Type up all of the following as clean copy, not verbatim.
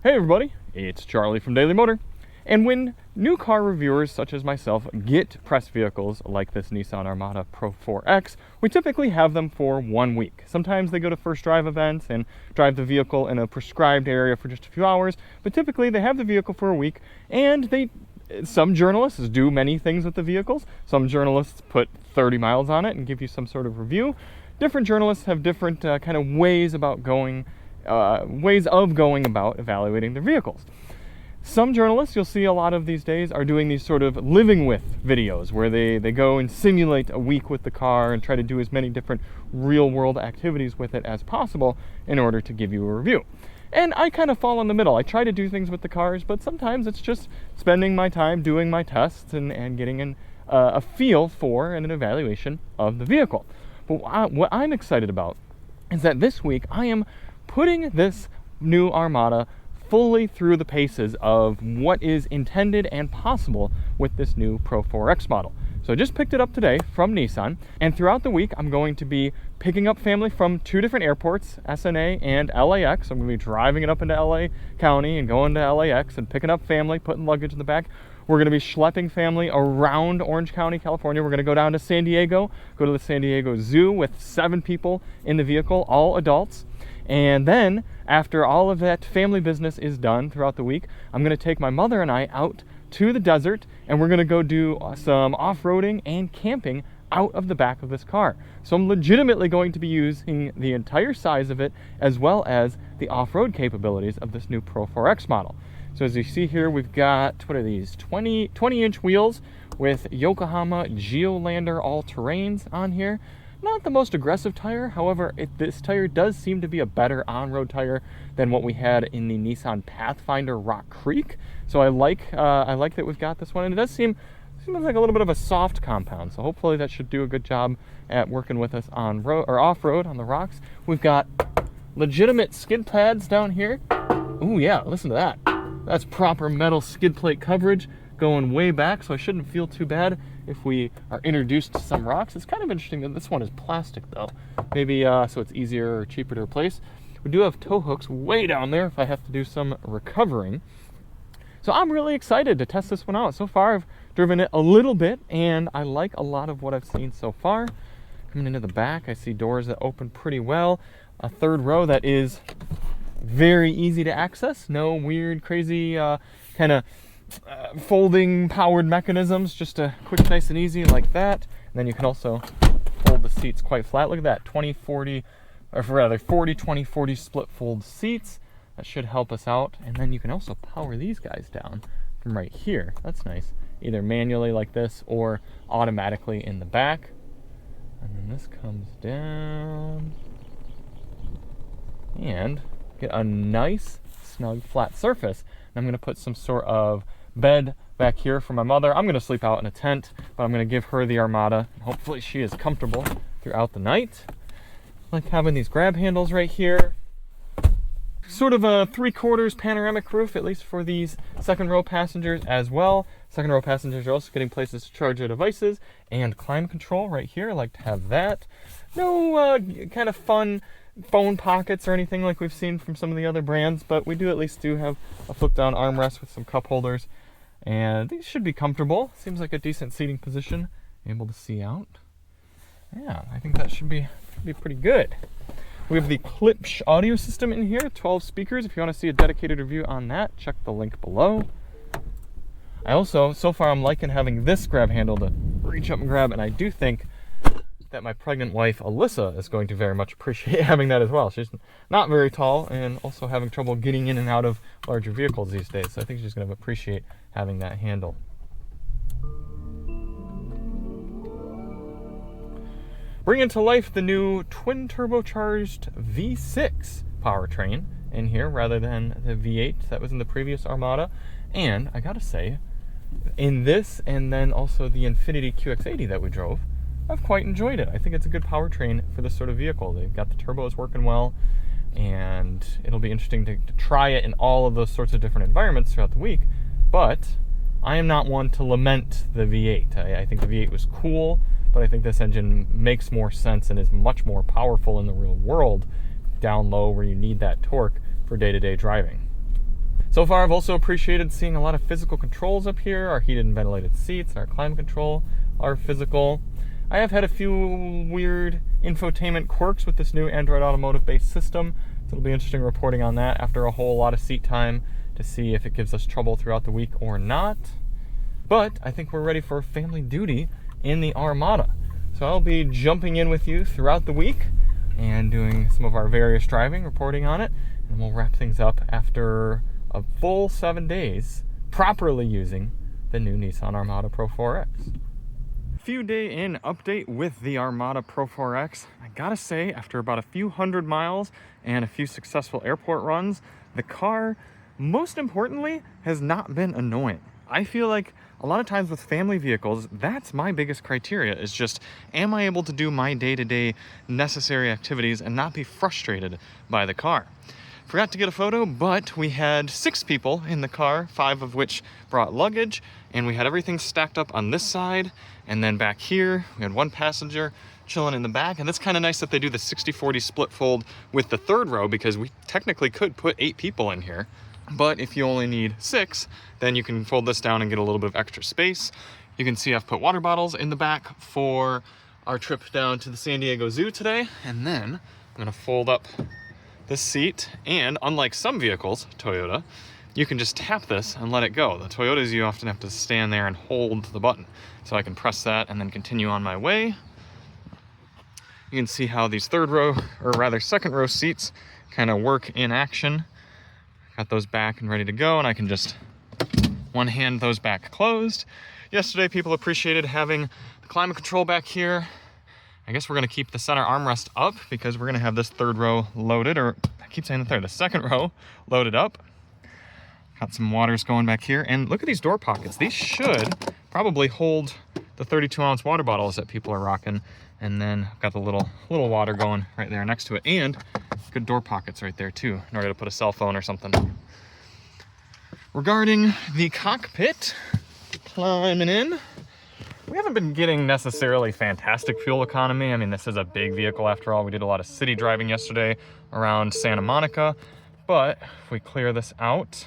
Hey everybody, it's Charlie from Daily Motor. And when new car reviewers such as myself get press vehicles like this Nissan Armada PRO-4X, we typically have them for 1 week. Sometimes they go to first drive events and drive the vehicle in a prescribed area for just a few hours, but typically they have the vehicle for a week, and some journalists do many things with the vehicles. Some journalists put 30 miles on it and give you some sort of review. Different journalists have different kind of ways of going about evaluating their vehicles. Some journalists you'll see a lot of these days are doing these sort of living with videos where they go and simulate a week with the car and try to do as many different real world activities with it as possible in order to give you a review. And I kind of fall in the middle. I try to do things with the cars, but sometimes it's just spending my time doing my tests and getting a feel for and an evaluation of the vehicle. But what I'm excited about is that this week I am putting this new Armada fully through the paces of what is intended and possible with this new PRO-4X model. So I just picked it up today from Nissan, and throughout the week I'm going to be picking up family from 2 different airports, SNA and LAX. I'm going to be driving it up into LA County and going to LAX and picking up family, putting luggage in the back. We're going to be schlepping family around Orange County, California. We're going to go down to San Diego, go to the San Diego Zoo with 7 people in the vehicle, all adults. And then, after all of that family business is done throughout the week, I'm going to take my mother and I out to the desert, and we're going to go do some off-roading and camping out of the back of this car. So I'm legitimately going to be using the entire size of it, as well as the off-road capabilities of this new PRO-4X model. So as you see here, we've got, what are these, 20-inch wheels with Yokohama Geolander all-terrains on here. Not the most aggressive tire, however, this tire does seem to be a better on-road tire than what we had in the Nissan Pathfinder Rock Creek. So I like that we've got this one, and it does seem like a little bit of a soft compound. So hopefully that should do a good job at working with us on road or off-road on the rocks. We've got legitimate skid pads down here. Ooh yeah, listen to that. That's proper metal skid plate coverage going way back, so I shouldn't feel too bad if we are introduced to some rocks. It's kind of interesting that this one is plastic though. Maybe so it's easier or cheaper to replace. We do have tow hooks way down there if I have to do some recovering. So I'm really excited to test this one out. So far I've driven it a little bit and I like a lot of what I've seen so far. Coming into the back, I see doors that open pretty well. A third row that is very easy to access. No weird, crazy kind of folding powered mechanisms, just a quick, nice and easy like that. And then you can also fold the seats quite flat. Look at that, 40, 20, 40 split fold seats. That should help us out. And then you can also power these guys down from right here. That's nice. Either manually like this or automatically in the back. And then this comes down and get a nice snug flat surface. And I'm going to put some sort of bed back here for my mother. I'm going to sleep out in a tent, but I'm going to give her the Armada. Hopefully she is comfortable throughout the night. I like having these grab handles right here. Sort of a 3/4 panoramic roof, at least for these second row passengers as well. Second row passengers are also getting places to charge their devices, and climate control right here. I like to have that. No kind of fun phone pockets or anything like we've seen from some of the other brands, but we do at least have a flip down armrest with some cup holders, and these should be comfortable. Seems like a decent seating position, able to see out. Yeah, I think that should be pretty good. We have the Klipsch audio system in here, 12 speakers. If you want to see a dedicated review on that, check the link below. I also, so far I'm liking having this grab handle to reach up and grab, and I do think that my pregnant wife, Alyssa, is going to very much appreciate having that as well. She's not very tall and also having trouble getting in and out of larger vehicles these days, so I think she's going to appreciate having that handle. Bringing to life the new twin turbocharged V6 powertrain in here rather than the V8 that was in the previous Armada. And I gotta say, in this and then also the Infiniti QX80 that we drove, I've quite enjoyed it. I think it's a good powertrain for this sort of vehicle. They've got the turbos working well, and it'll be interesting to try it in all of those sorts of different environments throughout the week. But I am not one to lament the V8. I think the V8 was cool, but I think this engine makes more sense and is much more powerful in the real world down low where you need that torque for day-to-day driving. So far, I've also appreciated seeing a lot of physical controls up here. Our heated and ventilated seats, our climate control, our physical. I have had a few weird infotainment quirks with this new Android Automotive-based system. So it'll be interesting reporting on that after a whole lot of seat time to see if it gives us trouble throughout the week or not. But I think we're ready for family duty in the Armada. So I'll be jumping in with you throughout the week and doing some of our various driving, reporting on it, and we'll wrap things up after a full 7 days properly using the new Nissan Armada Pro-4X. Few day in update with the Armada Pro-4X. I gotta say, after about a few hundred miles and a few successful airport runs, the car, most importantly, has not been annoying. I feel like a lot of times with family vehicles, that's my biggest criteria, is just, am I able to do my day-to-day necessary activities and not be frustrated by the car? Forgot to get a photo, but we had 6 people in the car, 5 of which brought luggage, and we had everything stacked up on this side, and then back here, we had 1 passenger chilling in the back, and it's kind of nice that they do the 60-40 split fold with the 3rd row, because we technically could put 8 people in here, but if you only need 6, then you can fold this down and get a little bit of extra space. You can see I've put water bottles in the back for our trip down to the San Diego Zoo today, and then I'm gonna fold up this seat, and unlike some vehicles, Toyota, you can just tap this and let it go. The Toyotas, you often have to stand there and hold the button. So I can press that and then continue on my way. You can see how these 3rd row, or rather 2nd row seats kind of work in action. Got those back and ready to go, and I can just one hand those back closed. Yesterday, people appreciated having the climate control back here. I guess we're gonna keep the center armrest up because we're gonna have this 3rd row loaded, or I keep saying the 2nd row loaded up. Got some waters going back here, and look at these door pockets. These should probably hold the 32-ounce water bottles that people are rocking, and then got the little water going right there next to it, and good door pockets right there too, in order to put a cell phone or something. Regarding the cockpit, climbing in. We haven't been getting necessarily fantastic fuel economy. I mean, this is a big vehicle after all. We did a lot of city driving yesterday around Santa Monica, but if we clear this out,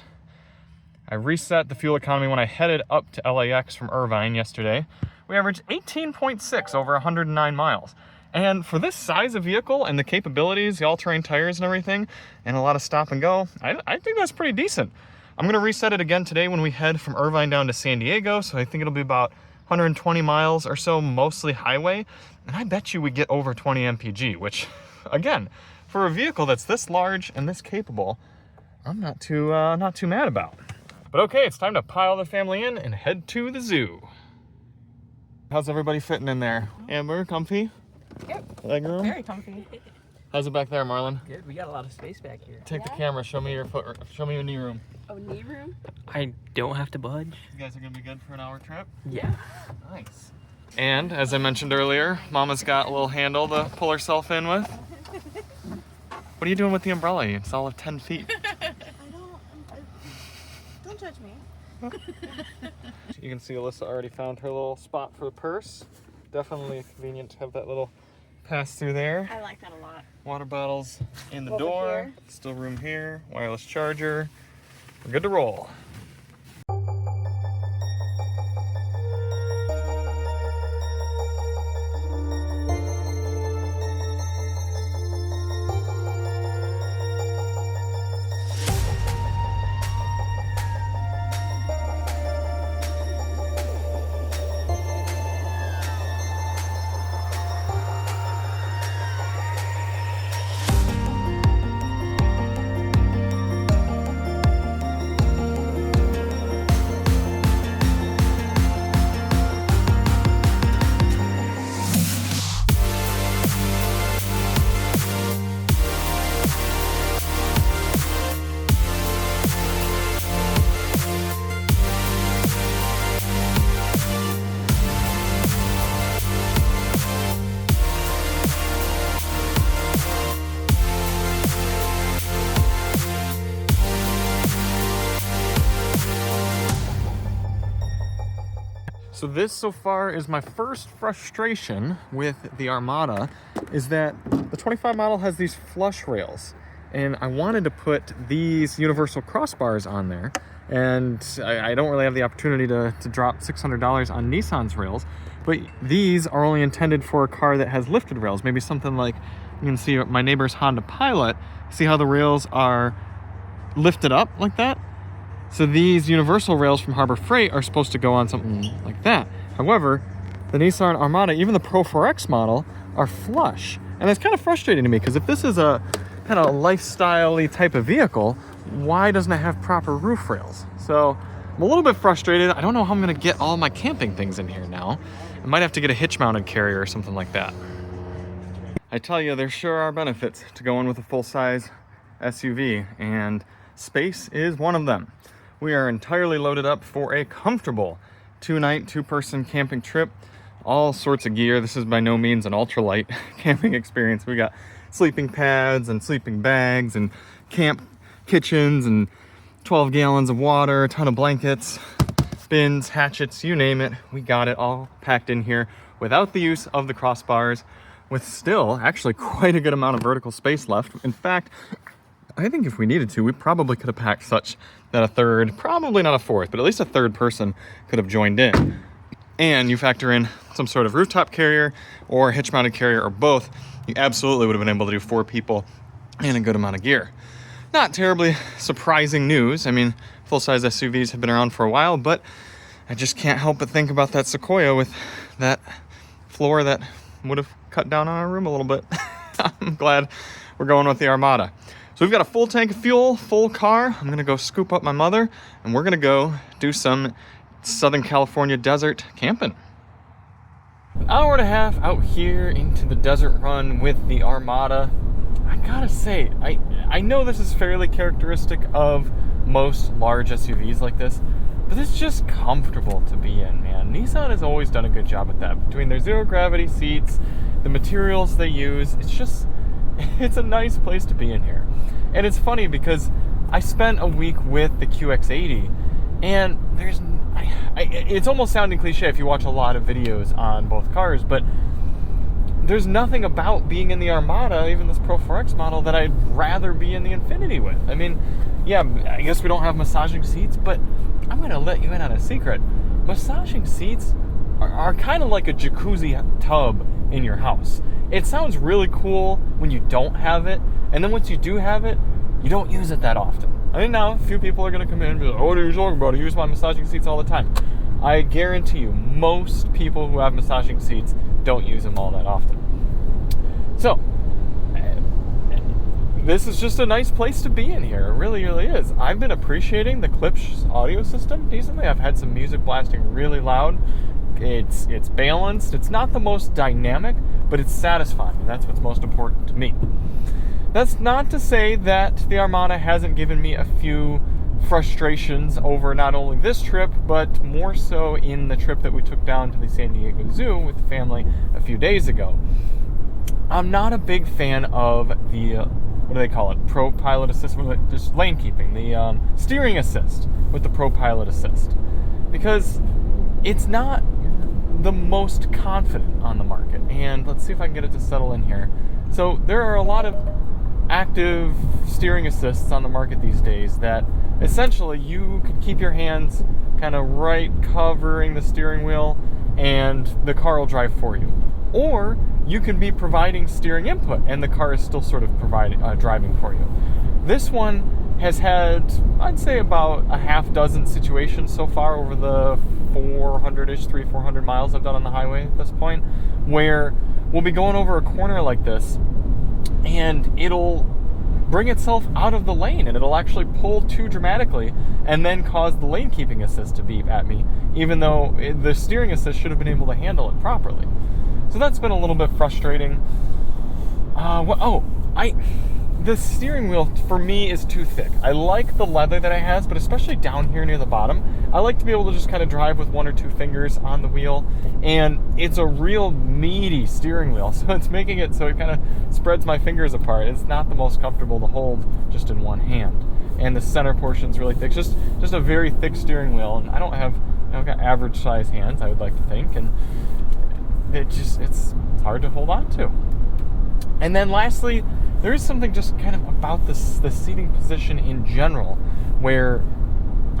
I reset the fuel economy when I headed up to LAX from Irvine yesterday. We averaged 18.6 over 109 miles. And for this size of vehicle and the capabilities, the all-terrain tires and everything, and a lot of stop and go, I think that's pretty decent. I'm gonna reset it again today when we head from Irvine down to San Diego, so I think it'll be about 120 miles or so, mostly highway, and I bet you we get over 20 mpg, which, again, for a vehicle that's this large and this capable, I'm not too mad about. But okay, it's time to pile the family in and head to the zoo. How's everybody fitting in there? Amber, comfy? Yep. Leg room? Very comfy. How's it back there, Marlon? Good. We got a lot of space back here. Take the camera. Show me your knee room. Oh, knee room? I don't have to budge. You guys are gonna be good for an hour trip? Yeah. Nice. And as I mentioned earlier, Mama's got a little handle to pull herself in with. What are you doing with the umbrella? It's all of 10 feet. Don't judge me. You can see Alyssa already found her little spot for the purse. Definitely convenient to have that little pass through there. I like that a lot. Water bottles in the Over door. here. Still room here. Wireless charger. We're good to roll. So this so far is my first frustration with the Armada, is that the 25 model has these flush rails. and I wanted to put these universal crossbars on there, and I don't really have the opportunity to drop $600 on Nissan's rails, but these are only intended for a car that has lifted rails, maybe something like, you can see my neighbor's Honda Pilot, see how the rails are lifted up like that? So these universal rails from Harbor Freight are supposed to go on something like that. However, the Nissan Armada, even the PRO-4X model, are flush. And it's kind of frustrating to me, because if this is a kind of lifestyle-y type of vehicle, why doesn't it have proper roof rails? So I'm a little bit frustrated. I don't know how I'm gonna get all my camping things in here now. I might have to get a hitch-mounted carrier or something like that. I tell you, there sure are benefits to going with a full-size SUV, and space is one of them. We are entirely loaded up for a comfortable 2-night, 2-person camping trip. All sorts of gear. This is by no means an ultralight camping experience. We got sleeping pads and sleeping bags and camp kitchens and 12 gallons of water, a ton of blankets, bins, hatchets, you name it. We got it all packed in here without the use of the crossbars, with still actually quite a good amount of vertical space left. In fact, I think if we needed to, we probably could have packed such that a third, probably not a fourth, but at least a third person could have joined in. And you factor in some sort of rooftop carrier or hitch-mounted carrier or both, you absolutely would have been able to do 4 people and a good amount of gear. Not terribly surprising news. I mean, full-size SUVs have been around for a while, but I just can't help but think about that Sequoia with that floor that would have cut down on our room a little bit. I'm glad we're going with the Armada. So we've got a full tank of fuel, full car. I'm gonna go scoop up my mother, and we're gonna go do some Southern California desert camping. An hour and a half out here into the desert run with the Armada. I gotta say, I know this is fairly characteristic of most large SUVs like this, but it's just comfortable to be in, man. Nissan has always done a good job with that. Between their zero gravity seats, the materials they use, it's a nice place to be in here. And it's funny because I spent a week with the QX80, and it's almost sounding cliche if you watch a lot of videos on both cars, but there's nothing about being in the Armada, even this Pro-4X model, that I'd rather be in the Infiniti with. I mean, yeah, I guess we don't have massaging seats, but I'm gonna let you in on a secret. Massaging seats are kind of like a jacuzzi tub in your house. It sounds really cool when you don't have it, and then once you do have it, you don't use it that often. I mean, now a few people are going to come in and be like, oh, what are you talking about? I use my massaging seats all the time. I guarantee you, most people who have massaging seats don't use them all that often. So, this is just a nice place to be in here. It really, really is. I've been appreciating the Klipsch audio system decently. I've had some music blasting really loud. It's balanced. It's not the most dynamic, but it's satisfying. And that's what's most important to me. That's not to say that the Armada hasn't given me a few frustrations over not only this trip, but more so in the trip that we took down to the San Diego Zoo with the family a few days ago. I'm not a big fan of the, what do they call it? Pro Pilot Assist, just lane keeping, the steering assist with the Pro Pilot Assist. Because it's not the most confident on the market. And let's see if I can get it to settle in here. So there are a lot of active steering assists on the market these days that essentially you could keep your hands kind of right covering the steering wheel and the car will drive for you. Or you can be providing steering input and the car is still sort of driving for you. This one has had, I'd say, about a half dozen situations so far over the 400 miles I've done on the highway at this point, where we'll be going over a corner like this and it'll bring itself out of the lane and it'll actually pull too dramatically and then cause the lane keeping assist to beep at me, even though the steering assist should have been able to handle it properly. So that's been a little bit frustrating. The steering wheel for me is too thick. I like the leather that it has, but especially down here near the bottom, I like to be able to just kind of drive with 1 or 2 fingers on the wheel, and it's a real meaty steering wheel, so it's making it so it kind of spreads my fingers apart. It's not the most comfortable to hold just in one hand, and the center portion's really thick. Just a very thick steering wheel, and I've got average size hands, I would like to think, and it's hard to hold on to. And then lastly, there is something just kind of about the seating position in general where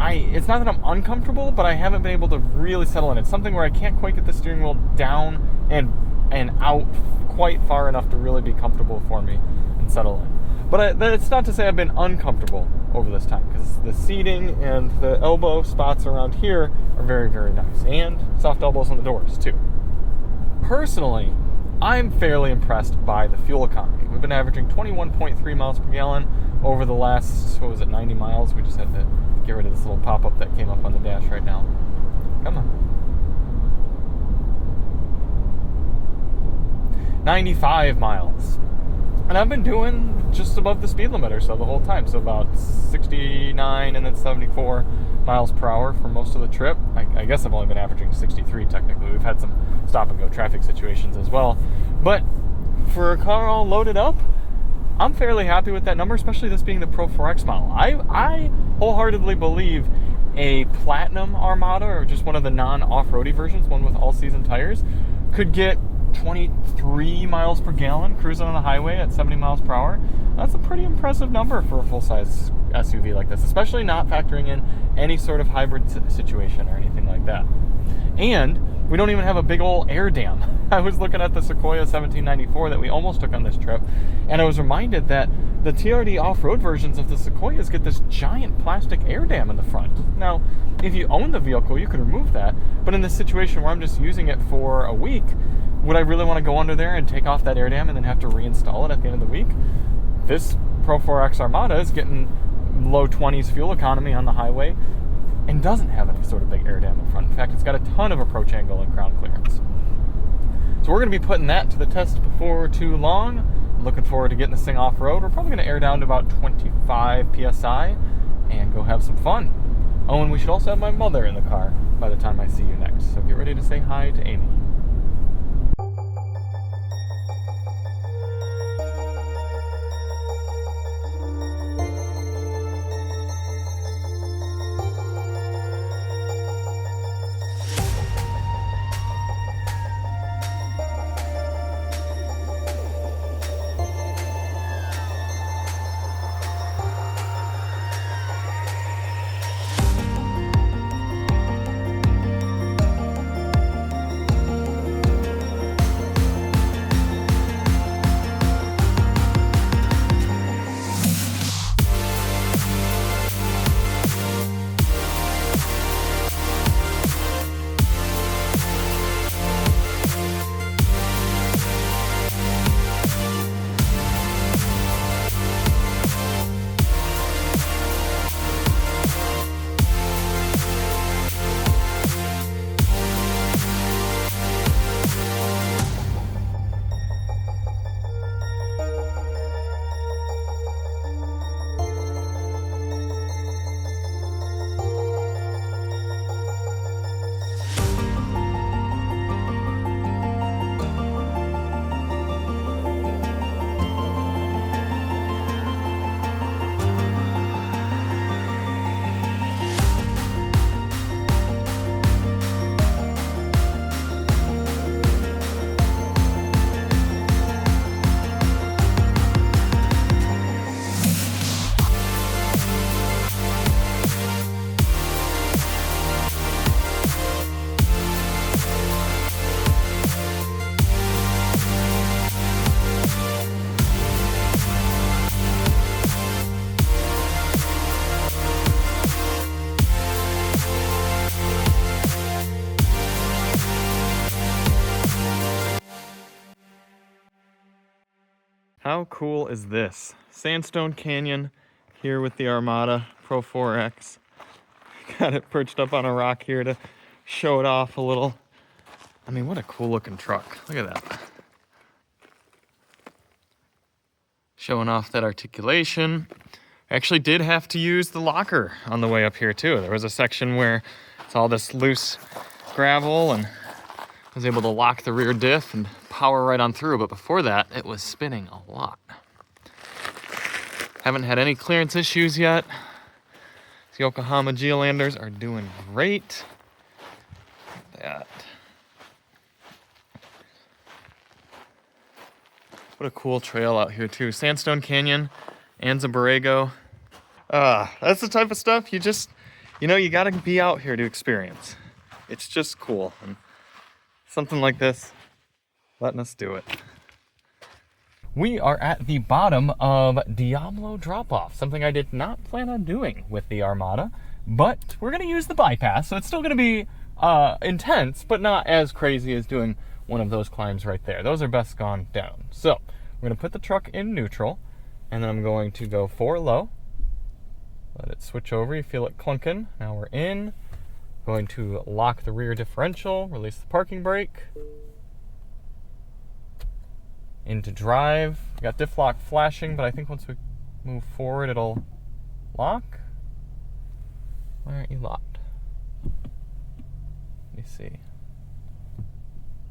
it's not that I'm uncomfortable, but I haven't been able to really settle in. It's something where I can't quite get the steering wheel down and out quite far enough to really be comfortable for me and settle in. But it's not to say I've been uncomfortable over this time, because the seating and the elbow spots around here are very, very nice. And soft elbows on the doors, too. Personally, I'm fairly impressed by the fuel economy. We've been averaging 21.3 miles per gallon over the last, 90 miles? We just had to get rid of this little pop-up that came up on the dash right now. Come on. 95 miles. And I've been doing just above the speed limit or so the whole time. So about 69 and then 74 miles per hour for most of the trip. I guess I've only been averaging 63 technically. We've had some stop and go traffic situations as well. But for a car all loaded up, I'm fairly happy with that number, especially this being the Pro-4X model. I wholeheartedly believe a Platinum Armada, or just one of the non-off-roady versions, one with all-season tires, could get 23 miles per gallon cruising on the highway at 70 miles per hour. That's a pretty impressive number for a full-size SUV like this, especially not factoring in any sort of hybrid situation or anything like that. And we don't even have a big old air dam. I was looking at the Sequoia 1794 that we almost took on this trip, and I was reminded that the TRD off-road versions of the Sequoias get this giant plastic air dam in the front. Now, if you own the vehicle, you could remove that, but in this situation where I'm just using it for a week, would I really want to go under there and take off that air dam and then have to reinstall it at the end of the week? This Pro-4X Armada is getting low 20s fuel economy on the highway and doesn't have any sort of big air dam in front. In fact, it's got a ton of approach angle and ground clearance. So we're going to be putting that to the test before too long. I'm looking forward to getting this thing off-road. We're probably going to air down to about 25 PSI and go have some fun. Oh, and we should also have my mother in the car by the time I see you next. So get ready to say hi to Amy. How cool is this? Sandstone Canyon here with the Armada Pro-4X. Got it perched up on a rock here to show it off a little. I mean, what a cool looking truck. Look at that. Showing off that articulation. I actually did have to use the locker on the way up here too. There was a section where it's all this loose gravel, and I was able to lock the rear diff and power right on through, but before that, it was spinning a lot. Haven't had any clearance issues yet. These Yokohama Geolanders are doing great. Look at that. What a cool trail out here too. Sandstone Canyon, Anza Borrego. That's the type of stuff you just, you gotta be out here to experience. It's just cool. And something like this, letting us do it. We are at the bottom of Diablo drop-off, something I did not plan on doing with the Armada, but we're gonna use the bypass, so it's still gonna be intense, but not as crazy as doing one of those climbs right there. Those are best gone down. So we're gonna put the truck in neutral, and then I'm going to go 4 low. Let it switch over, you feel it clunking. Now we're in. Going to lock the rear differential, release the parking brake. Into drive. We got diff lock flashing, but I think once we move forward it'll lock. Why aren't you locked? Let me see.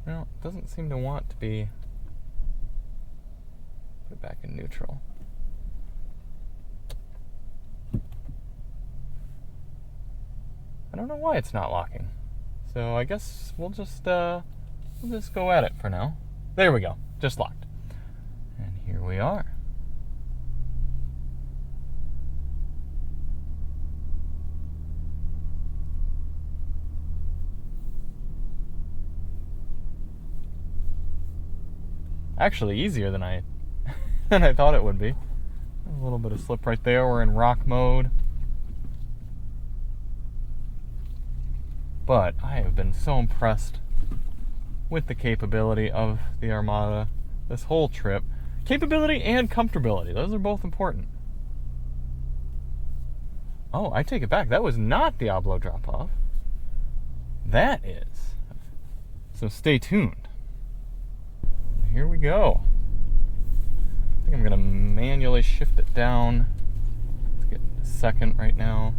No, it doesn't seem to want to be. Put it back in neutral. I don't know why it's not locking. So I guess we'll just go at it for now. There we go, just locked. And here we are. Actually easier than I thought it would be. A little bit of slip right there. We're in rock mode. But I have been so impressed with the capability of the Armada this whole trip. Capability and comfortability, those are both important. Oh, I take it back. That was not Diablo drop-off. That is. So stay tuned. Here we go. I think I'm gonna manually shift it down. Let's get a second right now.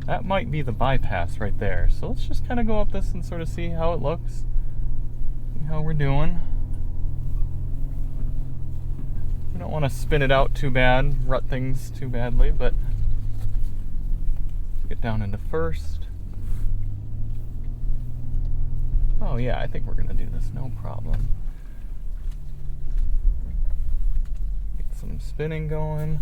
That might be the bypass right there. So let's just kind of go up this and sort of see how it looks. See how we're doing. We don't want to spin it out too bad, rut things too badly, but get down into first. Oh yeah, I think we're gonna do this, no problem. Get some spinning going.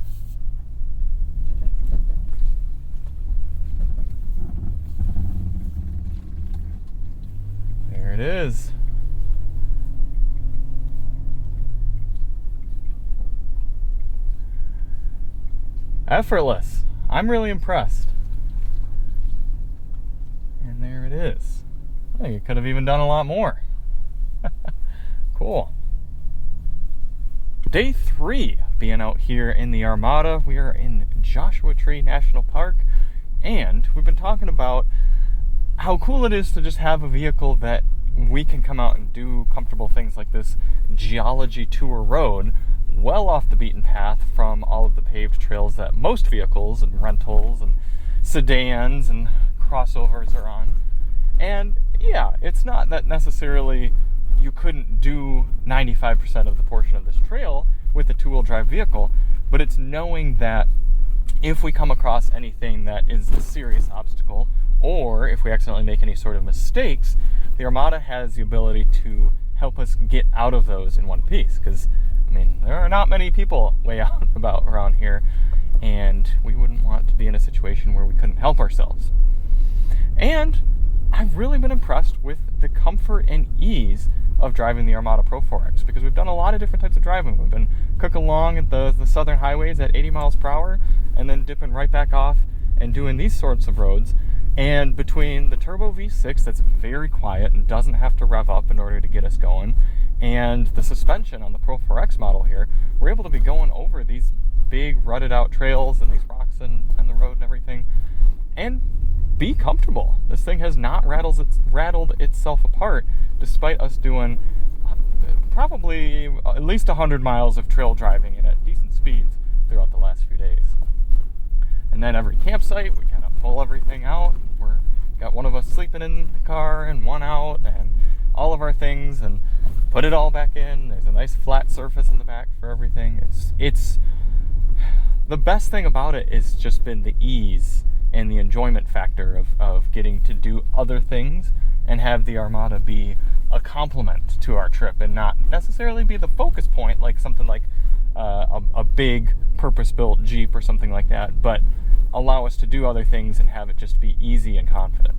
There it is. Effortless. I'm really impressed. And there it is. I think it could have even done a lot more. Cool. Day 3 being out here in the Armada. We are in Joshua Tree National Park, and we've been talking about how cool it is to just have a vehicle that we can come out and do comfortable things like this geology tour road well off the beaten path from all of the paved trails that most vehicles and rentals and sedans and crossovers are on. And yeah, it's not that necessarily you couldn't do 95% of the portion of this trail with a two-wheel drive vehicle, but it's knowing that if we come across anything that is a serious obstacle, or if we accidentally make any sort of mistakes, the Armada has the ability to help us get out of those in one piece. Because, I mean, there are not many people way out and about around here, and we wouldn't want to be in a situation where we couldn't help ourselves. And I've really been impressed with the comfort and ease of driving the Armada Pro-4X, because we've done a lot of different types of driving. We've been cooking along at the southern highways at 80 miles per hour, and then dipping right back off and doing these sorts of roads. And between the turbo V6 that's very quiet and doesn't have to rev up in order to get us going, and the suspension on the Pro-4X model here, we're able to be going over these big rutted out trails and these rocks and the road and everything, and be comfortable. This thing has not rattled itself apart, despite us doing probably at least 100 miles of trail driving and at decent speeds throughout the last few days. And then every campsite, we kind of pull everything out. We're got one of us sleeping in the car and one out, and all of our things, and put it all back in. There's a nice flat surface in the back for everything. It's the best thing about it is just been the ease and the enjoyment factor of getting to do other things and have the Armada be a complement to our trip and not necessarily be the focus point like something like a big purpose-built Jeep or something like that, but allow us to do other things and have it just be easy and confident.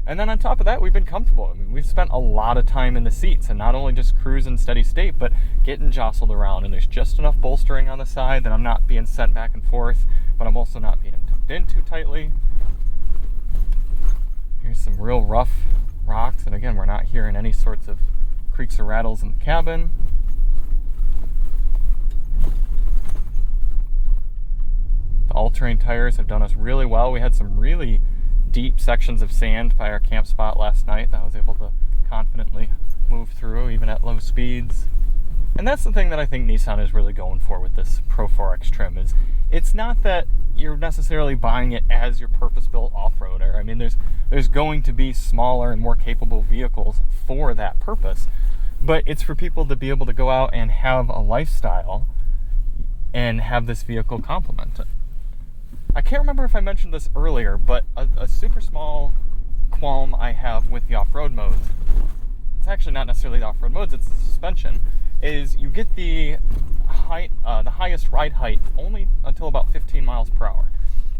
And then on top of that, we've been comfortable. I mean, we've spent a lot of time in the seats and not only just cruising steady state, but getting jostled around. And there's just enough bolstering on the side that I'm not being sent back and forth, but I'm also not being tucked in too tightly. Here's some real rough rocks. And again, we're not hearing any sorts of creaks or rattles in the cabin. The all-terrain tires have done us really well. We had some really deep sections of sand by our camp spot last night that I was able to confidently move through even at low speeds. And that's the thing that I think Nissan is really going for with this Pro-4X trim, is it's not that you're necessarily buying it as your purpose-built off-roader. I mean, there's going to be smaller and more capable vehicles for that purpose, but it's for people to be able to go out and have a lifestyle and have this vehicle complement it. I can't remember if I mentioned this earlier, but a super small qualm I have with the off-road modes, it's actually not necessarily the off-road modes, it's the suspension, is you get the highest ride height only until about 15 miles per hour.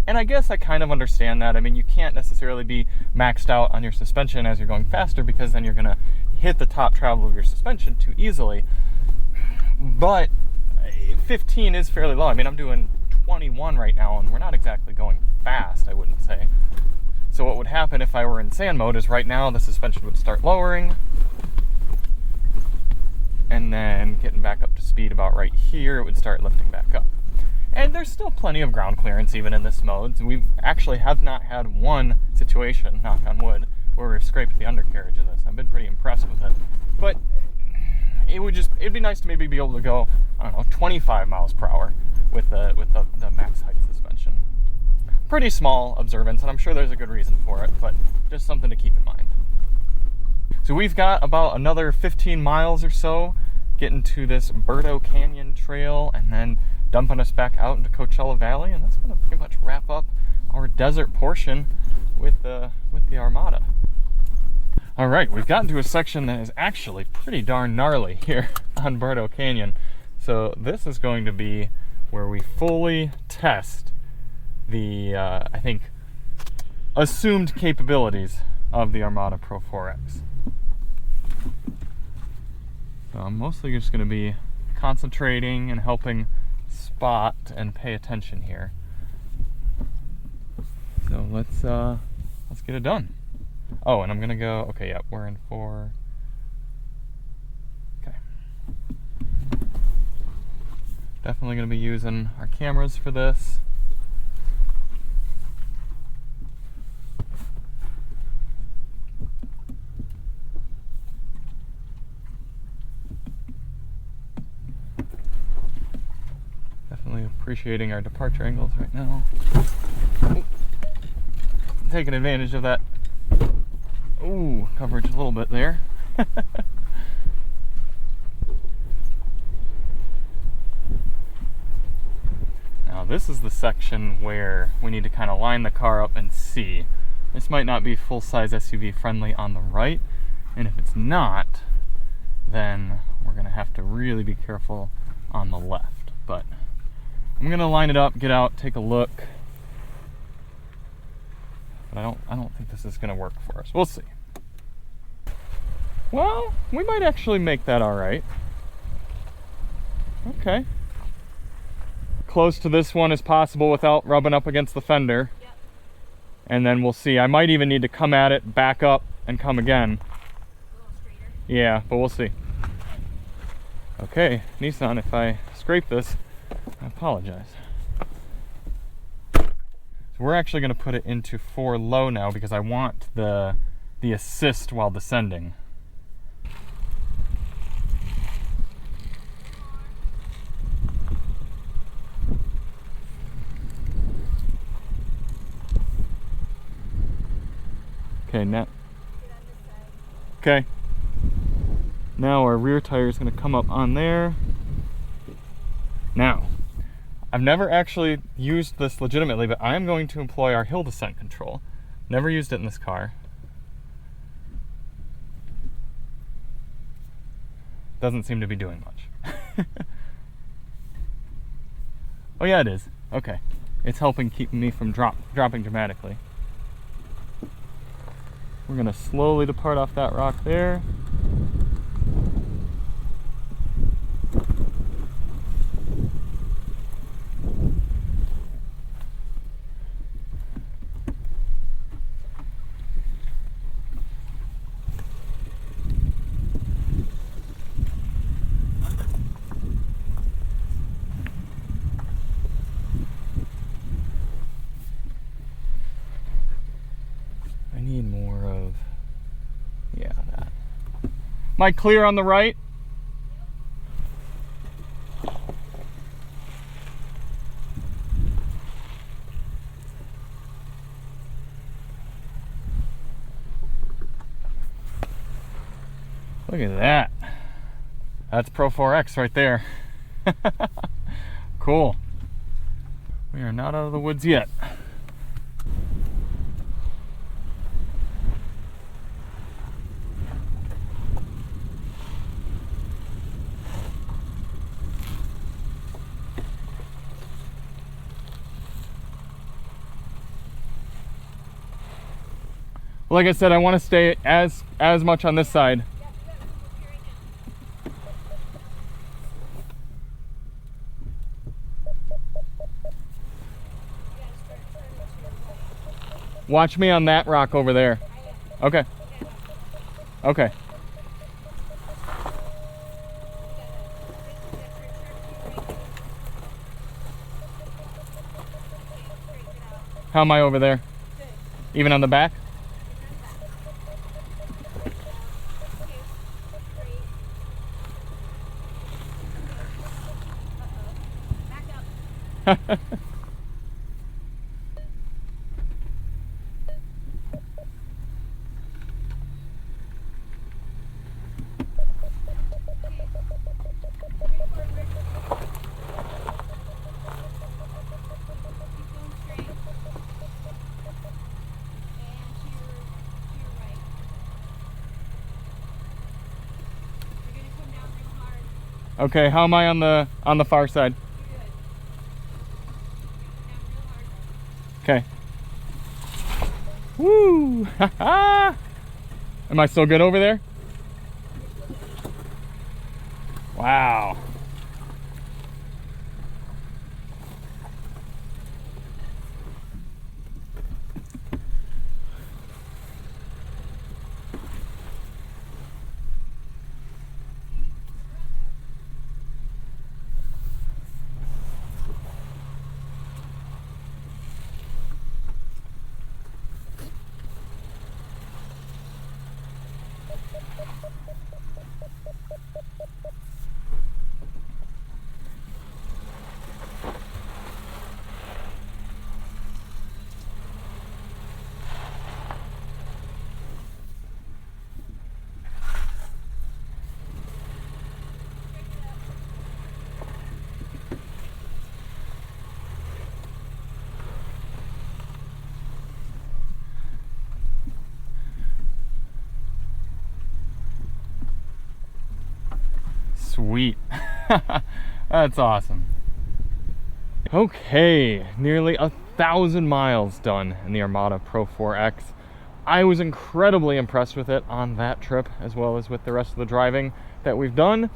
And I guess I kind of understand that. I mean, you can't necessarily be maxed out on your suspension as you're going faster, because then you're going to hit the top travel of your suspension too easily. But 15 is fairly low. I mean, I'm doing 21 right now, and we're not exactly going fast, I wouldn't say. So what would happen if I were in sand mode is right now the suspension would start lowering, and then getting back up to speed about right here, it would start lifting back up. And there's still plenty of ground clearance even in this mode. We actually have not had one situation, knock on wood, where we've scraped the undercarriage of this. I've been pretty impressed with it. But it'd be nice to maybe be able to go, I don't know, 25 miles per hour with the max height suspension. Pretty small observance, and I'm sure there's a good reason for it, but just something to keep in mind. So we've got about another 15 miles or so getting to this Berto Canyon trail and then dumping us back out into Coachella Valley, and that's going to pretty much wrap up our desert portion with the Armada. All right, we've gotten to a section that is actually pretty darn gnarly here on Berto Canyon. So this is going to be where we fully test the, I think, assumed capabilities of the Armada Pro-4X. So I'm mostly just going to be concentrating and helping spot and pay attention here. So let's get it done. Oh, and I'm going to go, okay, yeah, we're in 4. Okay. Definitely going to be using our cameras for this. Definitely appreciating our departure angles right now. Ooh. Taking advantage of that coverage a little bit there. Now this is the section where we need to kind of line the car up and see. This might not be full-size SUV friendly on the right, and if it's not, then we're going to have to really be careful on the left. But I'm going to line it up, get out, take a look. But I don't think this is going to work for us. We'll see. Well, we might actually make that all right. Okay. Close to this one as possible without rubbing up against the fender. Yep. And then we'll see. I might even need to come at it, back up, and come again. A little straighter. Yeah, but we'll see. Okay, Nissan, if I scrape this, I apologize. So we're actually going to put it into 4 low now because I want the assist while descending. Okay, now. Okay. Now our rear tire is going to come up on there. Now, I've never actually used this legitimately, but I am going to employ our hill descent control. Never used it in this car. Doesn't seem to be doing much. Oh yeah, it is. Okay. It's helping keep me from dropping dramatically. We're gonna slowly depart off that rock there. I need more of, yeah, that. Am I clear on the right? Look at that. That's PRO-4X right there. Cool. We are not out of the woods yet. Like I said, I want to stay as much on this side. Watch me on that rock over there. Okay. Okay. How am I over there? Even on the back? Okay, how am I on the far side? Okay. Woo! Am I still good over there? Wow. Sweet. That's awesome. Okay, nearly 1,000 miles done in the Armada PRO-4X. I was incredibly impressed with it on that trip, as well as with the rest of the driving that we've done.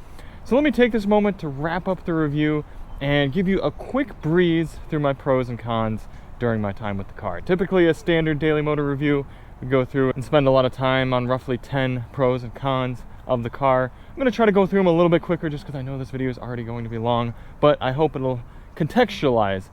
So let me take this moment to wrap up the review and give you a quick breeze through my pros and cons during my time with the car. Typically a standard daily motor review, we go through and spend a lot of time on roughly 10 pros and cons of the car. I'm going to try to go through them a little bit quicker just because I know this video is already going to be long, but I hope it'll contextualize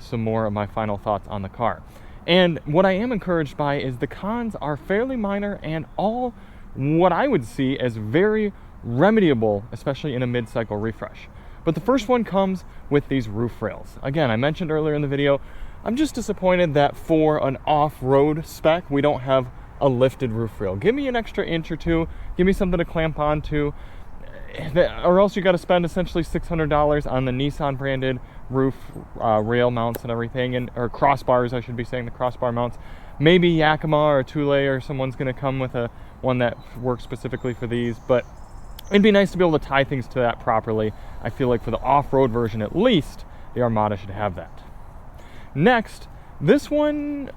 some more of my final thoughts on the car. And what I am encouraged by is the cons are fairly minor and all what I would see as very remediable, especially in a mid-cycle refresh. But the first one comes with these roof rails. Again, I mentioned earlier in the video, I'm just disappointed that for an off-road spec, we don't have a lifted roof rail. Give me an extra inch or two, give me something to clamp onto, or else you got to spend essentially $600 on the Nissan branded roof rail mounts and everything, or crossbars, I should be saying, the crossbar mounts. Maybe Yakima or Thule or someone's going to come with one that works specifically for these, but It'd be nice to be able to tie things to that properly. I feel like for the off-road version at least, the Armada should have that. Next, this one,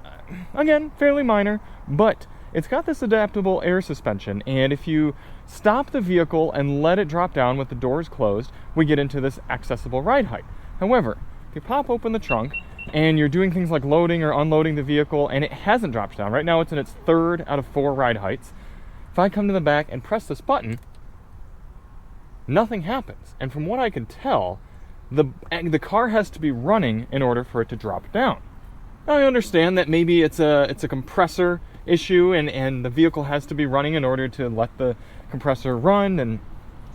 again, fairly minor, but it's got this adaptable air suspension, and if you stop the vehicle and let it drop down with the doors closed, we get into this accessible ride height. However, if you pop open the trunk and you're doing things like loading or unloading the vehicle and it hasn't dropped down, right now it's in its 3rd out of 4 ride heights, if I come to the back and press this button, nothing happens. And from what I can tell, the car has to be running in order for it to drop down. Now, I understand that maybe it's a compressor issue and the vehicle has to be running in order to let the compressor run and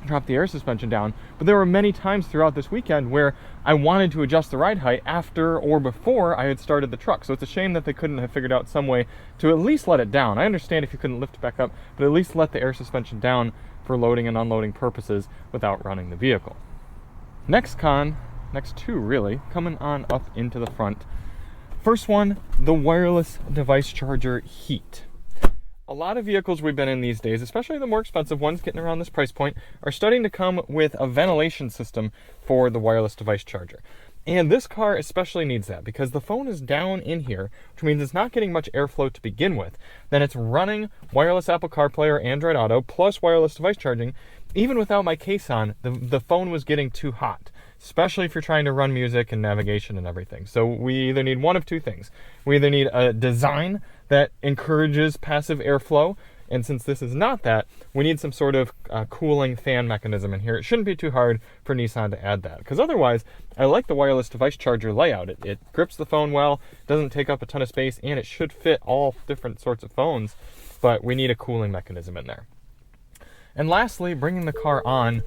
drop the air suspension down, but there were many times throughout this weekend where I wanted to adjust the ride height after or before I had started the truck. So it's a shame that they couldn't have figured out some way to at least let it down. I understand if you couldn't lift it back up, but at least let the air suspension down for loading and unloading purposes without running the vehicle. Next two really, coming on up into the front. First one, the wireless device charger heat. A lot of vehicles we've been in these days, especially the more expensive ones getting around this price point, are starting to come with a ventilation system for the wireless device charger. And this car especially needs that because the phone is down in here, which means it's not getting much airflow to begin with. Then it's running wireless Apple CarPlay or Android Auto plus wireless device charging. Even without my case on, the phone was getting too hot, especially if you're trying to run music and navigation and everything. So we either need one of two things. We either need a design that encourages passive airflow, and since this is not that, we need some sort of cooling fan mechanism in here. It shouldn't be too hard for Nissan to add that, because otherwise, I like the wireless device charger layout. It grips the phone well, doesn't take up a ton of space, and it should fit all different sorts of phones, but we need a cooling mechanism in there. And lastly, bringing the car on,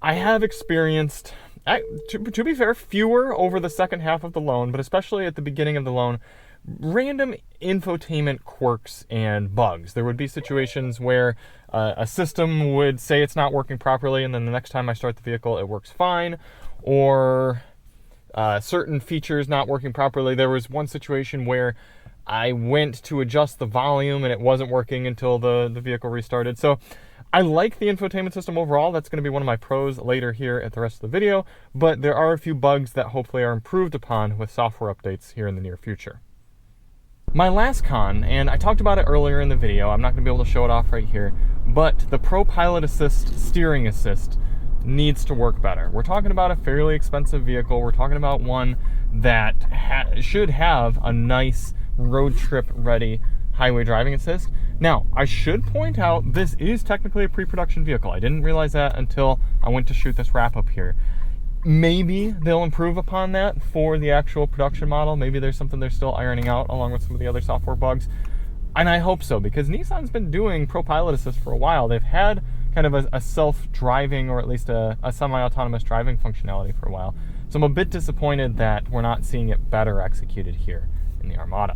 I have experienced, to be fair, fewer over the second half of the loan, but especially at the beginning of the loan, random infotainment quirks and bugs. There would be situations where a system would say it's not working properly, and then the next time I start the vehicle, it works fine, or certain features not working properly. There was one situation where I went to adjust the volume and it wasn't working until the vehicle restarted. So I like the infotainment system overall. That's going to be one of my pros later here at the rest of the video, but there are a few bugs that hopefully are improved upon with software updates here in the near future. My last con, and I talked about it earlier in the video, I'm not going to be able to show it off right here, but the Pro Pilot Assist steering assist needs to work better. We're talking about a fairly expensive vehicle. We're talking about one that should have a nice road trip ready highway driving assist. Now, I should point out this is technically a pre-production vehicle. I didn't realize that until I went to shoot this wrap up here. Maybe they'll improve upon that for the actual production model. Maybe there's something they're still ironing out along with some of the other software bugs. And I hope so, because Nissan's been doing Pro Pilot Assist for a while. They've had kind of a self-driving, or at least a semi-autonomous driving functionality for a while. So I'm a bit disappointed that we're not seeing it better executed here in the Armada.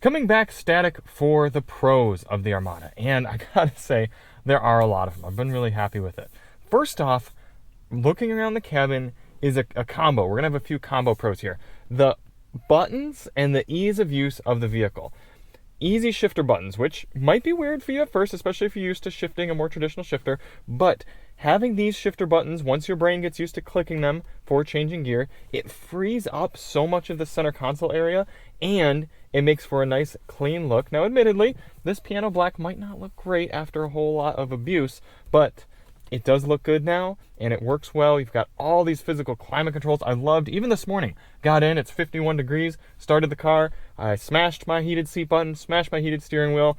Coming back static for the pros of the Armada, and I gotta say, there are a lot of them. I've been really happy with it. First off, looking around the cabin is a combo. We're gonna have a few combo pros here. The buttons and the ease of use of the vehicle. Easy shifter buttons, which might be weird for you at first, especially if you're used to shifting a more traditional shifter, but having these shifter buttons, once your brain gets used to clicking them for changing gear, it frees up so much of the center console area, and it makes for a nice clean look. Now, admittedly, this piano black might not look great after a whole lot of abuse, but it does look good now, and it works well. You've got all these physical climate controls. I loved, even this morning, got in, it's 51 degrees, started the car, I smashed my heated seat button, smashed my heated steering wheel,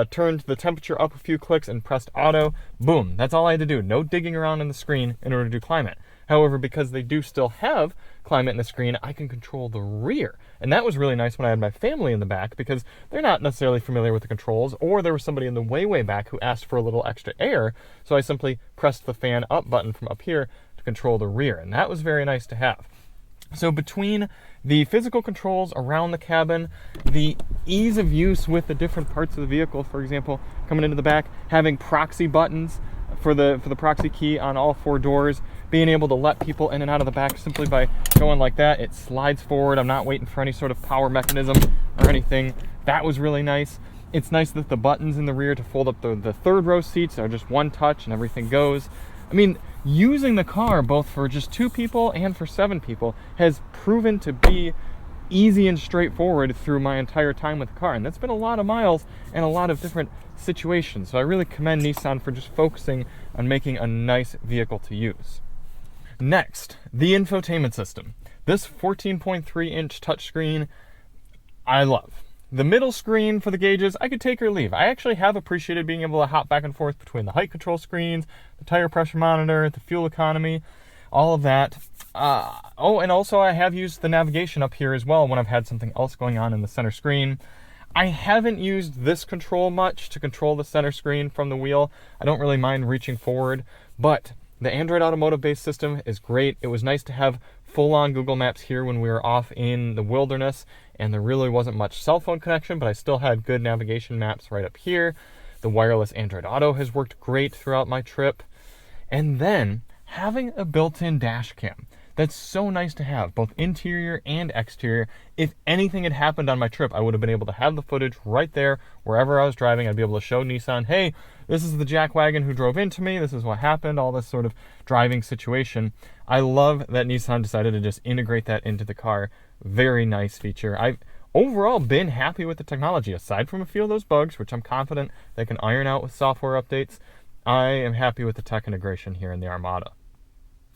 turned the temperature up a few clicks and pressed auto. Boom, that's all I had to do. No digging around in the screen in order to do climate. However, because they do still have climate in the screen, I can control the rear. And that was really nice when I had my family in the back, because they're not necessarily familiar with the controls, or there was somebody in the way back who asked for a little extra air. So I simply pressed the fan up button from up here to control the rear. And that was very nice to have. So between the physical controls around the cabin, the ease of use with the different parts of the vehicle, for example, coming into the back, having proxy buttons for the proxy key on all 4 doors, being able to let people in and out of the back simply by going like that, it slides forward. I'm not waiting for any sort of power mechanism or anything. That was really nice. It's nice that the buttons in the rear to fold up the third row seats are just one touch and everything goes. I mean, using the car both for just 2 people and for 7 people has proven to be easy and straightforward through my entire time with the car. And that's been a lot of miles and a lot of different situations. So I really commend Nissan for just focusing on making a nice vehicle to use. Next, the infotainment system. This 14.3-inch touchscreen, I love. The middle screen for the gauges, I could take or leave. I actually have appreciated being able to hop back and forth between the height control screens, the tire pressure monitor, the fuel economy, all of that. Oh, and also I have used the navigation up here as well when I've had something else going on in the center screen. I haven't used this control much to control the center screen from the wheel. I don't really mind reaching forward, but the Android Automotive-based system is great. It was nice to have full-on Google Maps here when we were off in the wilderness, and there really wasn't much cell phone connection, but I still had good navigation maps right up here. The wireless Android Auto has worked great throughout my trip. And then having a built-in dash cam. That's so nice to have, both interior and exterior. If anything had happened on my trip, I would have been able to have the footage right there wherever I was driving. I'd be able to show Nissan, hey, this is the jackwagon who drove into me, this is what happened, all this sort of driving situation. I love that Nissan decided to just integrate that into the car. Very nice feature. I've overall been happy with the technology, aside from a few of those bugs, which I'm confident they can iron out with software updates. I am happy with the tech integration here in the Armada.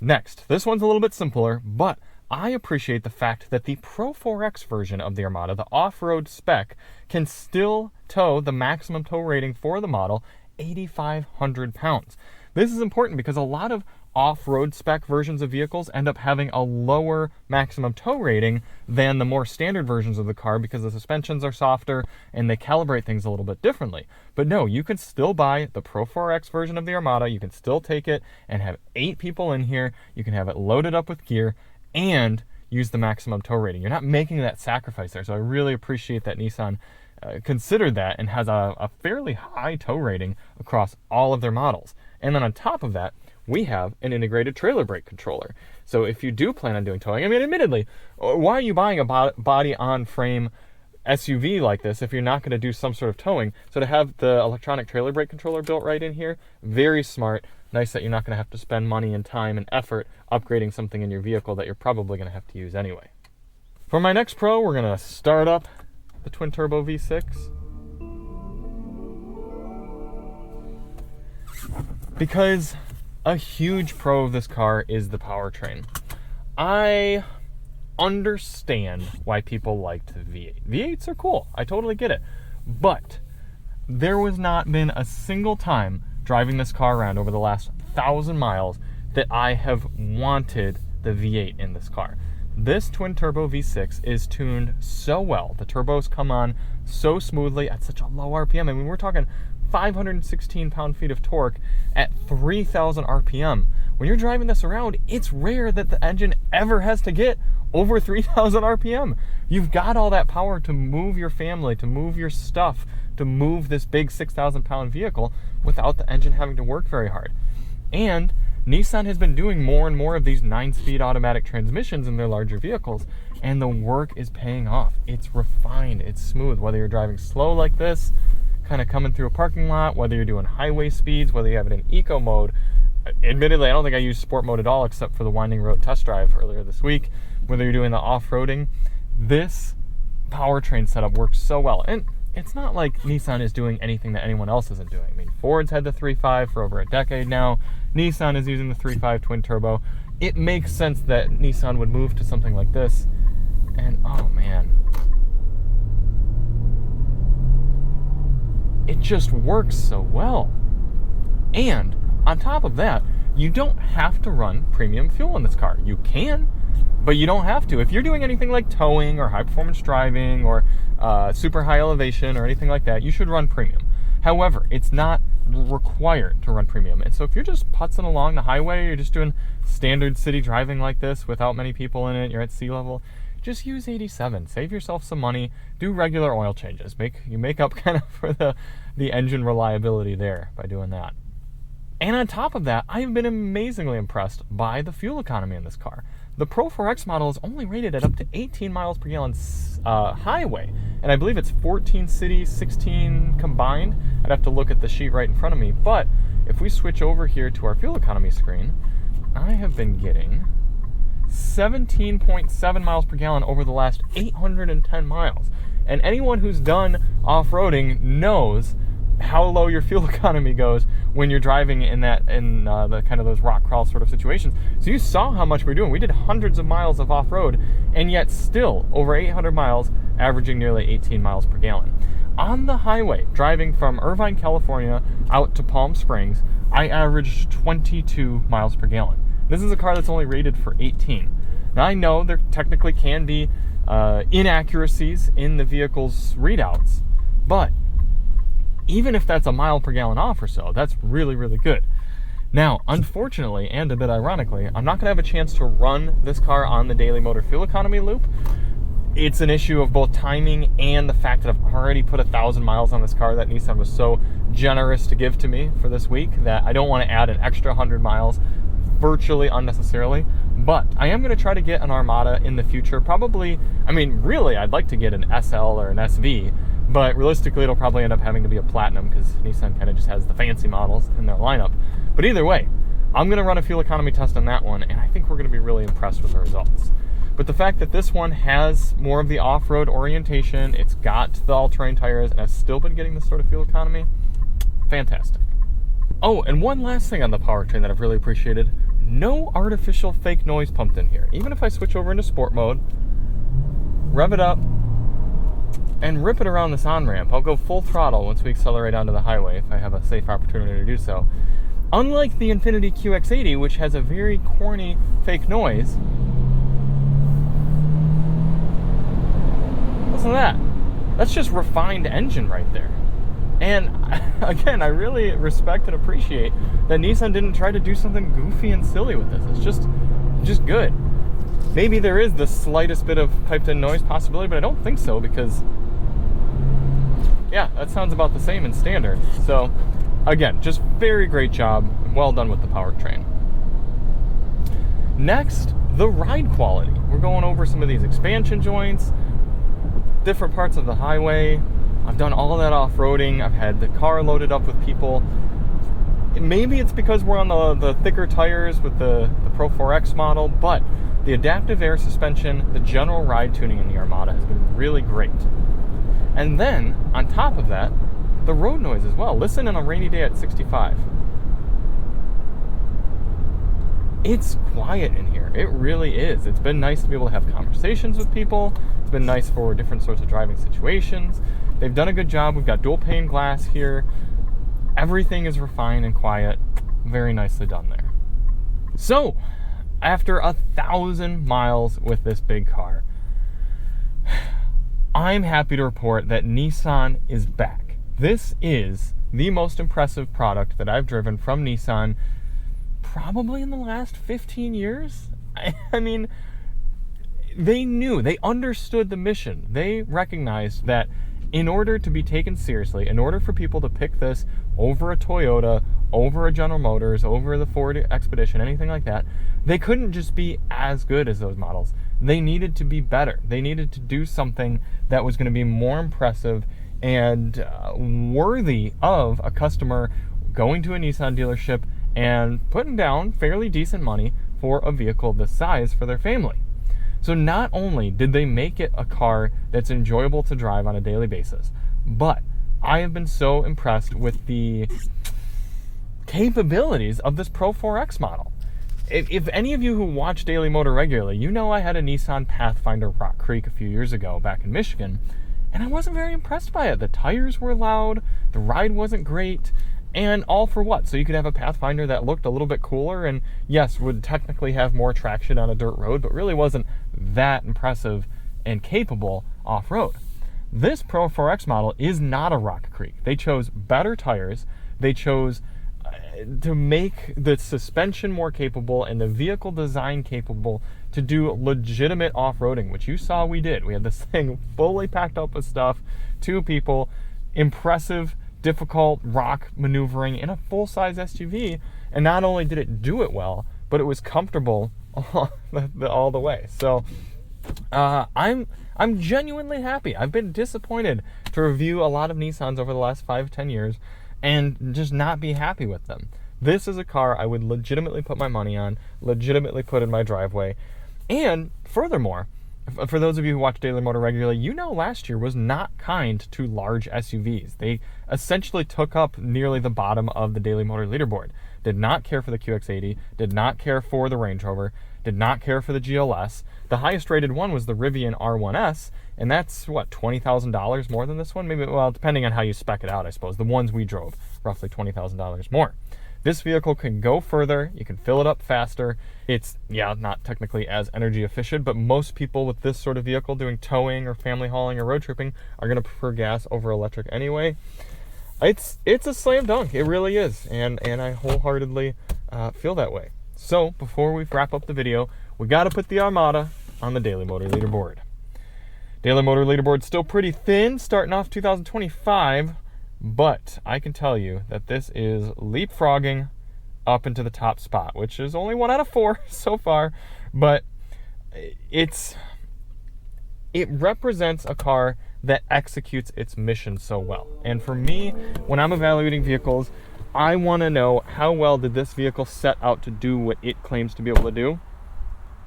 Next, this one's a little bit simpler, but I appreciate the fact that the PRO-4X version of the Armada, the off-road spec, can still tow the maximum tow rating for the model, 8,500 pounds. This is important because a lot of off-road spec versions of vehicles end up having a lower maximum tow rating than the more standard versions of the car because the suspensions are softer and they calibrate things a little bit differently. But no, you can still buy the PRO-4X version of the Armada. You can still take it and have 8 people in here. You can have it loaded up with gear and use the maximum tow rating. You're not making that sacrifice there. So I really appreciate that Nissan considered that and has a fairly high tow rating across all of their models. And then on top of that, we have an integrated trailer brake controller. So if you do plan on doing towing, I mean, admittedly, why are you buying a body-on-frame SUV like this if you're not going to do some sort of towing? So to have the electronic trailer brake controller built right in here, very smart. Nice that you're not going to have to spend money and time and effort upgrading something in your vehicle that you're probably going to have to use anyway. For my next Pro, we're going to start up the twin-turbo V6. Because a huge pro of this car is the powertrain. I understand why people liked the V8. V8s are cool. I totally get it. But there was not been a single time driving this car around over the last 1,000 miles that I have wanted the V8 in this car. This twin-turbo V6 is tuned so well. The turbos come on so smoothly at such a low RPM. I mean, we're talking 516 pound-feet of torque at 3,000 RPM. When you're driving this around, it's rare that the engine ever has to get over 3,000 RPM. You've got all that power to move your family, to move your stuff, to move this big 6,000 pound vehicle without the engine having to work very hard. And Nissan has been doing more and more of these 9-speed automatic transmissions in their larger vehicles, and the work is paying off. It's refined, it's smooth, whether you're driving slow like this, kind of coming through a parking lot, whether you're doing highway speeds, whether you have it in eco mode. Admittedly, I don't think I used sport mode at all except for the winding road test drive earlier this week. Whether you're doing the off-roading, this powertrain setup works so well. And it's not like Nissan is doing anything that anyone else isn't doing. I mean, Ford's had the 3.5 for over a decade now. Nissan is using the 3.5 twin turbo. It makes sense that Nissan would move to something like this. And oh man, it just works so well. And on top of that, you don't have to run premium fuel in this car. You can, but you don't have to. If you're doing anything like towing or high performance driving or super high elevation or anything like that, you should run premium. However, it's not required to run premium. And so if you're just putzing along the highway, you're just doing standard city driving like this without many people in it, you're at sea level, just use 87. Save yourself some money. Do regular oil changes. You make up kind of for the engine reliability there by doing that. And on top of that, I've been amazingly impressed by the fuel economy in this car. The Pro-4X model is only rated at up to 18 miles per gallon highway, and I believe it's 14 cities, 16 combined. I'd have to look at the sheet right in front of me, but if we switch over here to our fuel economy screen, I have been getting 17.7 miles per gallon over the last 810 miles. And anyone who's done off-roading knows how low your fuel economy goes when you're driving in the kind of those rock crawl sort of situations. So you saw how much we're doing. We did hundreds of miles of off-road, and yet still over 800 miles, averaging nearly 18 miles per gallon. On the highway, driving from Irvine, California out to Palm Springs, I averaged 22 miles per gallon. This is a car that's only rated for 18. Now I know there technically can be inaccuracies in the vehicle's readouts, but even if that's a mile per gallon off or so, that's really, really good. Now, unfortunately, and a bit ironically, I'm not going to have a chance to run this car on the Daily Motor Fuel Economy loop. It's an issue of both timing and the fact that I've already put 1,000 miles on this car that Nissan was so generous to give to me for this week that I don't want to add an extra 100 miles virtually unnecessarily. But I am going to try to get an Armada in the future. Probably, I mean, really, I'd like to get an SL or an SV, but realistically, it'll probably end up having to be a Platinum because Nissan kind of just has the fancy models in their lineup. But either way, I'm going to run a fuel economy test on that one, and I think we're going to be really impressed with the results. But the fact that this one has more of the off-road orientation, it's got the all-terrain tires, and I've still been getting this sort of fuel economy, fantastic. Oh, and one last thing on the powertrain that I've really appreciated, no artificial fake noise pumped in here. Even if I switch over into sport mode, rev it up, and rip it around this on-ramp, I'll go full throttle once we accelerate onto the highway if I have a safe opportunity to do so. Unlike the Infiniti QX80, which has a very corny fake noise, listen to that. That's just refined engine right there. And again, I really respect and appreciate that Nissan didn't try to do something goofy and silly with this. It's just good. Maybe there is the slightest bit of piped-in noise possibility, but I don't think so because, yeah, that sounds about the same in standard. So, again, just very great job. Well done with the powertrain. Next, the ride quality. We're going over some of these expansion joints, different parts of the highway. I've done all of that off-roading. I've had the car loaded up with people. Maybe it's because we're on the thicker tires with the Pro-4X model, but the adaptive air suspension, the general ride tuning in the Armada has been really great. And then, on top of that, the road noise as well. Listen on a rainy day at 65. It's quiet in here. It really is. It's been nice to be able to have conversations with people. It's been nice for different sorts of driving situations. They've done a good job. We've got dual pane glass here. Everything is refined and quiet. Very nicely done there. So, after 1,000 miles with this big car, I'm happy to report that Nissan is back. This is the most impressive product that I've driven from Nissan probably in the last 15 years. I mean, they understood the mission. They recognized that in order to be taken seriously, in order for people to pick this over a Toyota, over a General Motors, over the Ford Expedition, anything like that, they couldn't just be as good as those models. They needed to be better. They needed to do something that was going to be more impressive and worthy of a customer going to a Nissan dealership and putting down fairly decent money for a vehicle this size for their family. So not only did they make it a car that's enjoyable to drive on a daily basis, but I have been so impressed with the capabilities of this Pro-4X model. If any of you who watch Daily Motor regularly, you know I had a Nissan Pathfinder Rock Creek a few years ago back in Michigan, and I wasn't very impressed by it. The tires were loud, the ride wasn't great, and all for what? So you could have a Pathfinder that looked a little bit cooler and, yes, would technically have more traction on a dirt road, but really wasn't that impressive and capable off-road. This Pro-4X model is not a Rock Creek. They chose better tires. They chose to make the suspension more capable and the vehicle design capable to do legitimate off-roading, which you saw we did. We had this thing fully packed up with stuff, 2 people, impressive, difficult rock maneuvering in a full-size SUV, and not only did it do it well, but it was comfortable all the way. So I'm genuinely happy. I've been disappointed to review a lot of Nissans over the last 5-10 years and just not be happy with them. This is a car I would legitimately put my money on, legitimately put in my driveway. And furthermore, for those of you who watch Daily Motor regularly, you know last year was not kind to large SUVs. They essentially took up nearly the bottom of the Daily Motor leaderboard. Did not care for the QX80, did not care for the Range Rover, did not care for the GLS. The highest rated one was the Rivian R1S, and that's, what, $20,000 more than this one? Maybe, well, depending on how you spec it out, I suppose. The ones we drove, roughly $20,000 more. This vehicle can go further, you can fill it up faster. It's, yeah, not technically as energy efficient, but most people with this sort of vehicle doing towing or family hauling or road tripping are going to prefer gas over electric anyway. It's a slam dunk, it really is, and I wholeheartedly feel that way. So, before we wrap up the video, we got to put the Armada on the Daily Motor leaderboard. Daily Motor leaderboard's still pretty thin, starting off 2025, but I can tell you that this is leapfrogging up into the top spot, which is only 1 out of 4 so far, but it represents a car that executes its mission so well. And for me, when I'm evaluating vehicles, I want to know how well did this vehicle set out to do what it claims to be able to do.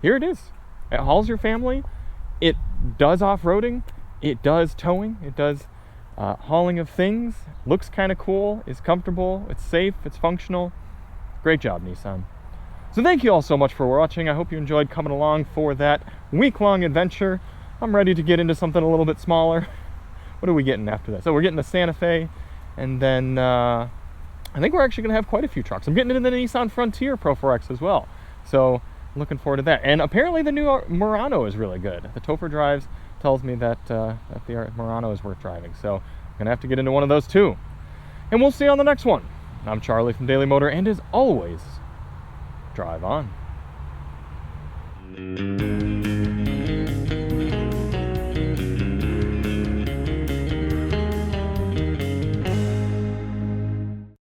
Here it is. It hauls your family. It does off-roading. It does towing. It does hauling of things. Looks kind of cool. Is comfortable. It's safe. It's functional. Great job, Nissan. So thank you all so much for watching. I hope you enjoyed coming along for that week-long adventure. I'm ready to get into something a little bit smaller. What are we getting after that? So we're getting the Santa Fe, and then I think we're actually going to have quite a few trucks. I'm getting into the Nissan Frontier PRO-4X as well. So looking forward to that. And apparently the new Murano is really good. The Topher Drives tells me that the Murano is worth driving. So I'm going to have to get into one of those too. And we'll see you on the next one. I'm Charlie from Daily Motor, and as always, drive on.